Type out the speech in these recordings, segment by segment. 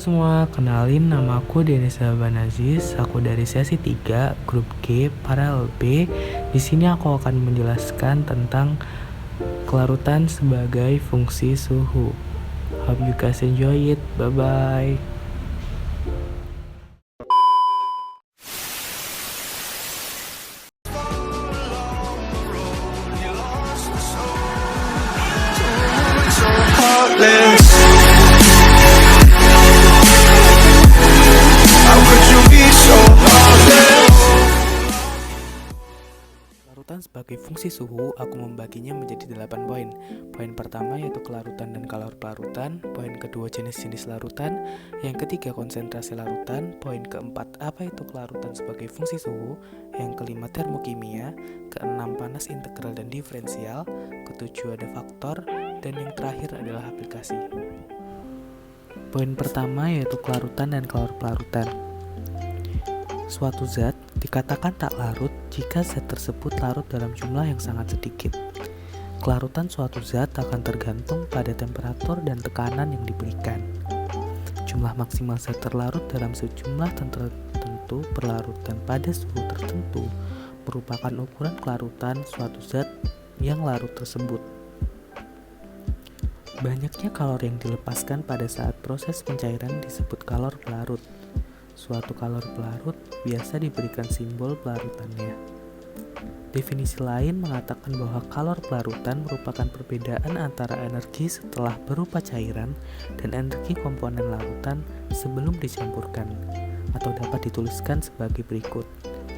semua, kenalin nama aku Denisa Banaziz. Aku dari sesi 3, grup G, paralel B. Di sini aku akan menjelaskan tentang kelarutan sebagai fungsi suhu. Hope you guys enjoy it. Bye bye. Kelarutan sebagai fungsi suhu, aku membaginya menjadi 8 poin. Poin pertama yaitu kelarutan dan kalor pelarutan. Poin kedua jenis-jenis larutan. Yang ketiga konsentrasi larutan. Poin keempat apa itu kelarutan sebagai fungsi suhu. Yang kelima termokimia. Keenam panas integral dan diferensial. Ketujuh ada faktor. Dan yang terakhir adalah aplikasi. Poin pertama yaitu kelarutan dan kalor pelarutan. Suatu zat dikatakan tak larut jika zat tersebut larut dalam jumlah yang sangat sedikit. Kelarutan suatu zat akan tergantung pada temperatur dan tekanan yang diberikan. Jumlah maksimal zat terlarut dalam sejumlah tertentu berlarutan pada suhu tertentu merupakan ukuran kelarutan suatu zat yang larut tersebut. Banyaknya kalor yang dilepaskan pada saat proses pencairan disebut kalor pelarut. Suatu kalor pelarut biasa diberikan simbol pelarutannya. Definisi lain mengatakan bahwa kalor pelarutan merupakan perbedaan antara energi setelah berupa cairan dan energi komponen larutan sebelum dicampurkan, atau dapat dituliskan sebagai berikut,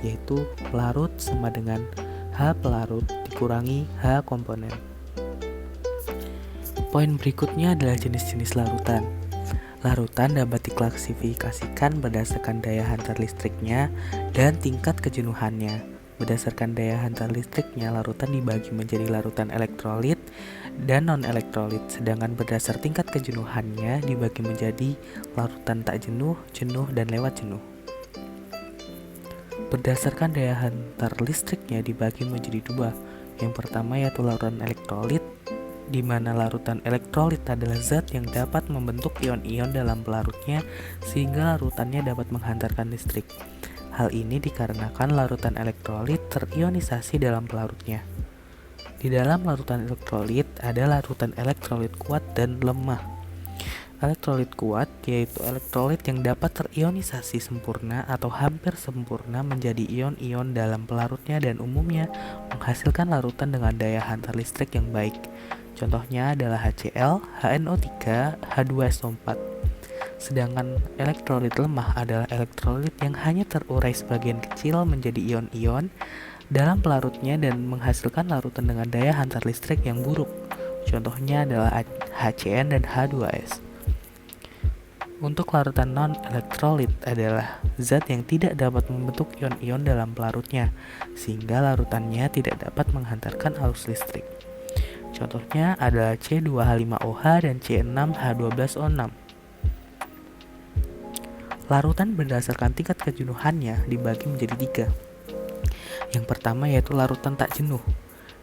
yaitu pelarut sama dengan H pelarut dikurangi H komponen. Poin berikutnya adalah jenis-jenis larutan. Larutan dapat diklasifikasikan berdasarkan daya hantar listriknya dan tingkat kejenuhannya. Berdasarkan daya hantar listriknya, larutan dibagi menjadi larutan elektrolit dan non-elektrolit, sedangkan berdasar tingkat kejenuhannya dibagi menjadi larutan tak jenuh, jenuh, dan lewat jenuh. Berdasarkan daya hantar listriknya dibagi menjadi dua. Yang pertama yaitu larutan elektrolit, di mana larutan elektrolit adalah zat yang dapat membentuk ion-ion dalam pelarutnya sehingga larutannya dapat menghantarkan listrik. Hal ini dikarenakan larutan elektrolit terionisasi dalam pelarutnya. Di dalam larutan elektrolit ada larutan elektrolit kuat dan lemah. Elektrolit kuat yaitu elektrolit yang dapat terionisasi sempurna atau hampir sempurna menjadi ion-ion dalam pelarutnya dan umumnya menghasilkan larutan dengan daya hantar listrik yang baik. Contohnya adalah HCl, HNO3, H2SO4. Sedangkan elektrolit lemah adalah elektrolit yang hanya terurai sebagian kecil menjadi ion-ion dalam pelarutnya dan menghasilkan larutan dengan daya hantar listrik yang buruk. Contohnya adalah HCN dan H2S. Untuk larutan non-elektrolit adalah zat yang tidak dapat membentuk ion-ion dalam pelarutnya, sehingga larutannya tidak dapat menghantarkan arus listrik. Contohnya adalah C2H5OH dan C6H12O6. Larutan berdasarkan tingkat kejenuhannya dibagi menjadi 3. Yang pertama yaitu larutan tak jenuh,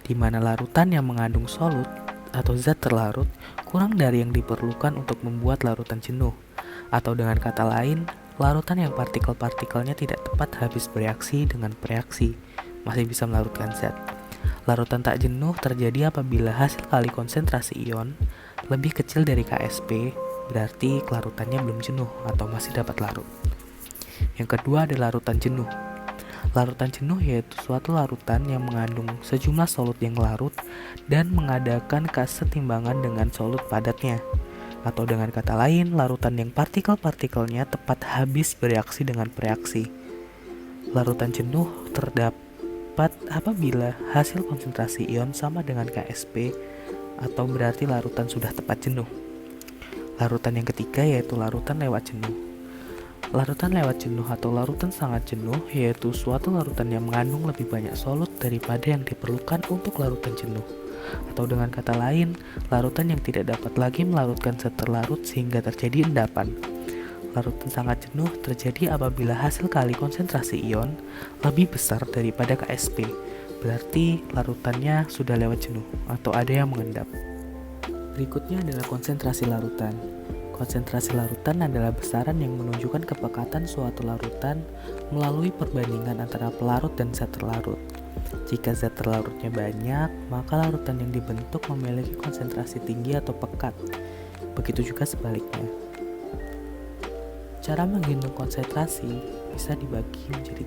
di mana larutan yang mengandung solut atau zat terlarut kurang dari yang diperlukan untuk membuat larutan jenuh. Atau dengan kata lain, larutan yang partikel-partikelnya tidak tepat habis bereaksi dengan bereaksi, masih bisa melarutkan zat. Larutan tak jenuh terjadi apabila hasil kali konsentrasi ion lebih kecil dari Ksp, berarti kelarutannya belum jenuh atau masih dapat larut. Yang kedua adalah larutan jenuh. Larutan jenuh yaitu suatu larutan yang mengandung sejumlah solut yang larut dan mengadakan kesetimbangan dengan solut padatnya. Atau dengan kata lain, larutan yang partikel-partikelnya tepat habis bereaksi dengan bereaksi. Larutan jenuh terdapat apabila hasil konsentrasi ion sama dengan Ksp atau berarti larutan sudah tepat jenuh. Larutan yang ketiga yaitu larutan lewat jenuh. Larutan lewat jenuh atau larutan sangat jenuh yaitu suatu larutan yang mengandung lebih banyak solut daripada yang diperlukan untuk larutan jenuh. Atau dengan kata lain, larutan yang tidak dapat lagi melarutkan zat terlarut sehingga terjadi endapan. Larutan sangat jenuh terjadi apabila hasil kali konsentrasi ion lebih besar daripada Ksp, berarti larutannya sudah lewat jenuh atau ada yang mengendap. Berikutnya adalah konsentrasi larutan. Konsentrasi larutan adalah besaran yang menunjukkan kepekatan suatu larutan melalui perbandingan antara pelarut dan zat terlarut. Jika zat terlarutnya banyak, maka larutan yang dibentuk memiliki konsentrasi tinggi atau pekat. Begitu juga sebaliknya. Cara menghitung konsentrasi bisa dibagi menjadi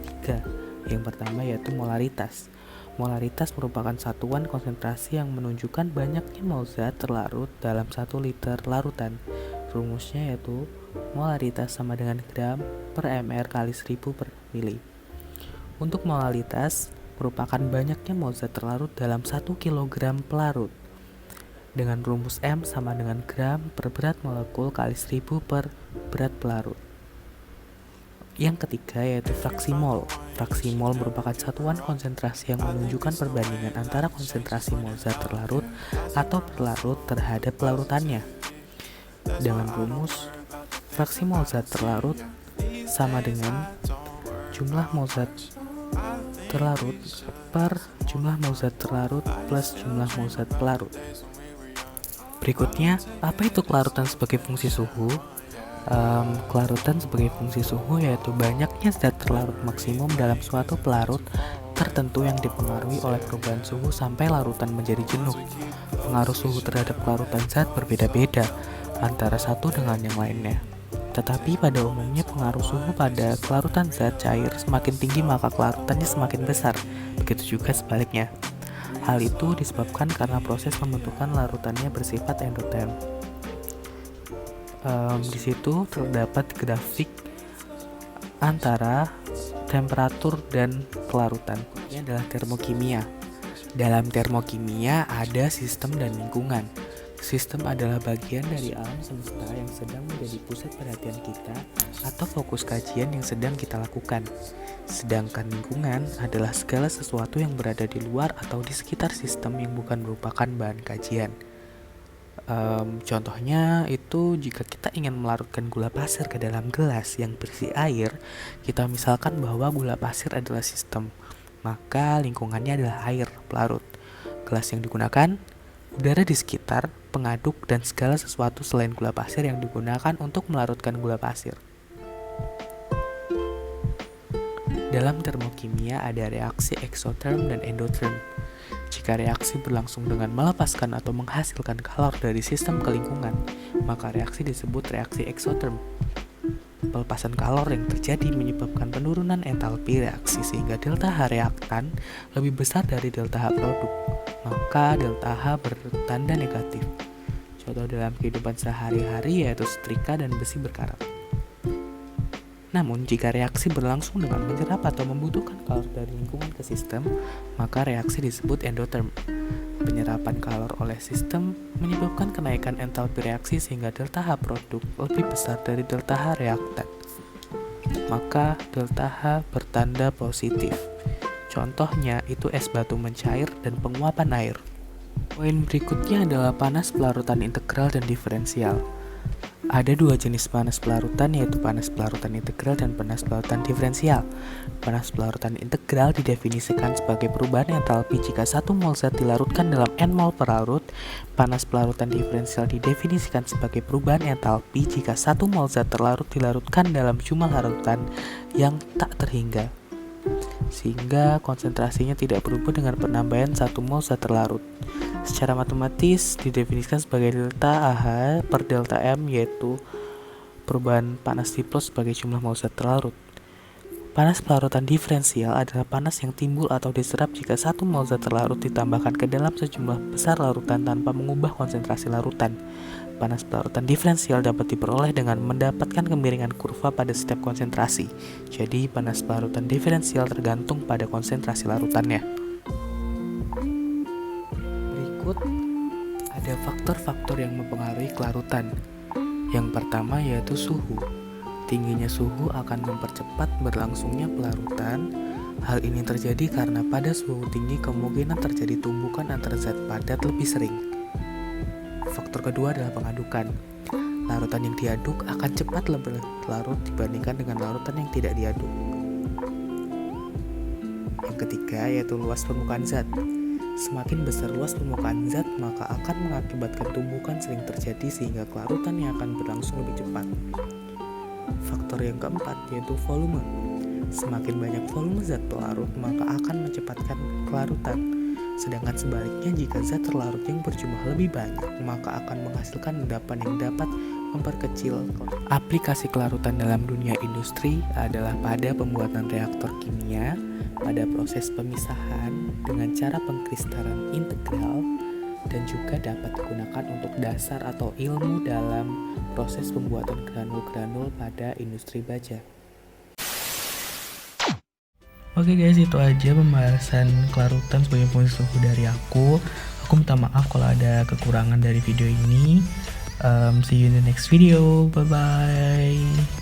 3. Yang pertama yaitu molaritas. Molaritas merupakan satuan konsentrasi yang menunjukkan banyaknya mol zat terlarut dalam 1 liter larutan. Rumusnya yaitu molaritas sama dengan gram per mr kali 1000 per mili. Untuk molaritas merupakan banyaknya mol zat terlarut dalam 1 kg pelarut. Dengan rumus M sama dengan gram per berat molekul kali 1000 per berat pelarut. Yang ketiga yaitu fraksi mol. Fraksi mol merupakan satuan konsentrasi yang menunjukkan perbandingan antara konsentrasi mol zat terlarut atau pelarut terhadap larutannya. Dengan rumus fraksi mol zat terlarut sama dengan jumlah mol zat terlarut per jumlah mol zat terlarut plus jumlah mol zat pelarut. Berikutnya, apa itu kelarutan sebagai fungsi suhu? Kelarutan sebagai fungsi suhu yaitu banyaknya zat terlarut maksimum dalam suatu pelarut tertentu yang dipengaruhi oleh perubahan suhu sampai larutan menjadi jenuh. Pengaruh suhu terhadap kelarutan zat berbeda-beda antara satu dengan yang lainnya. Tetapi pada umumnya pengaruh suhu pada kelarutan zat cair semakin tinggi maka kelarutannya semakin besar. Begitu juga sebaliknya. Hal itu disebabkan karena proses pembentukan larutannya bersifat endoterm. Di situ terdapat grafik antara temperatur dan kelarutan. Ini adalah termokimia. Dalam termokimia ada sistem dan lingkungan. Sistem adalah bagian dari alam semesta yang sedang menjadi pusat perhatian kita atau fokus kajian yang sedang kita lakukan. Sedangkan lingkungan adalah segala sesuatu yang berada di luar atau di sekitar sistem yang bukan merupakan bahan kajian. Contohnya itu jika kita ingin melarutkan gula pasir ke dalam gelas yang berisi air, kita misalkan bahwa gula pasir adalah sistem, maka lingkungannya adalah air, pelarut. Gelas yang digunakan, udara di sekitar, pengaduk, dan segala sesuatu selain gula pasir yang digunakan untuk melarutkan gula pasir. Dalam termokimia ada reaksi eksoterm dan endoterm. Jika reaksi berlangsung dengan melepaskan atau menghasilkan kalor dari sistem ke lingkungan, maka reaksi disebut reaksi eksoterm. Pelepasan kalor yang terjadi menyebabkan penurunan entalpi reaksi sehingga delta H reaktan lebih besar dari delta H produk, maka delta H bertanda negatif. Contoh dalam kehidupan sehari-hari yaitu setrika dan besi berkarat. Namun, jika reaksi berlangsung dengan menyerap atau membutuhkan kalor dari lingkungan ke sistem, maka reaksi disebut endoterm. Penyerapan kalor oleh sistem menyebabkan kenaikan entalpi reaksi sehingga delta H produk lebih besar dari delta H reaktan. Maka delta H bertanda positif. Contohnya itu es batu mencair dan penguapan air. Poin berikutnya adalah panas pelarutan integral dan diferensial. Ada 2 jenis panas pelarutan yaitu panas pelarutan integral dan panas pelarutan diferensial. Panas pelarutan integral didefinisikan sebagai perubahan entalpi jika 1 mol zat dilarutkan dalam N mol per larut. Panas pelarutan diferensial didefinisikan sebagai perubahan entalpi jika 1 mol zat terlarut dilarutkan dalam jumlah larutan yang tak terhingga, sehingga konsentrasinya tidak berubah dengan penambahan 1 mol zat terlarut. Secara matematis didefinisikan sebagai delta AH per delta M, yaitu perubahan panas Diplot sebagai jumlah mol zat terlarut. Panas pelarutan diferensial adalah panas yang timbul atau diserap jika 1 mol zat terlarut ditambahkan ke dalam sejumlah besar larutan tanpa mengubah konsentrasi larutan. Panas pelarutan diferensial dapat diperoleh dengan mendapatkan kemiringan kurva pada setiap konsentrasi. Jadi panas pelarutan diferensial tergantung pada konsentrasi larutannya. Berikut ada faktor-faktor yang mempengaruhi kelarutan. Yang pertama yaitu suhu. Tingginya suhu akan mempercepat berlangsungnya pelarutan. Hal ini terjadi karena pada suhu tinggi kemungkinan terjadi tumbukan antara zat padat lebih sering. Faktor kedua adalah pengadukan. Larutan yang diaduk akan cepat lebih larut dibandingkan dengan larutan yang tidak diaduk. Yang ketiga yaitu luas permukaan zat. Semakin besar luas permukaan zat, maka akan mengakibatkan tumbukan sering terjadi sehingga kelarutan yang akan berlangsung lebih cepat. Faktor yang keempat yaitu volume. Semakin banyak volume zat pelarut, maka akan mencepatkan kelarutan. Sedangkan sebaliknya, jika zat terlarut yang berjumlah lebih banyak, maka akan menghasilkan endapan yang dapat memperkecil. Aplikasi kelarutan dalam dunia industri adalah pada pembuatan reaktor kimia, pada proses pemisahan dengan cara pengkristalan integral, dan juga dapat digunakan untuk dasar atau ilmu dalam proses pembuatan granul-granul pada industri baja. Oke guys, itu aja pembahasan kelarutan sebagai fungsi suhu dari aku. Aku minta maaf kalau ada kekurangan dari video ini. See you in the next video. Bye bye.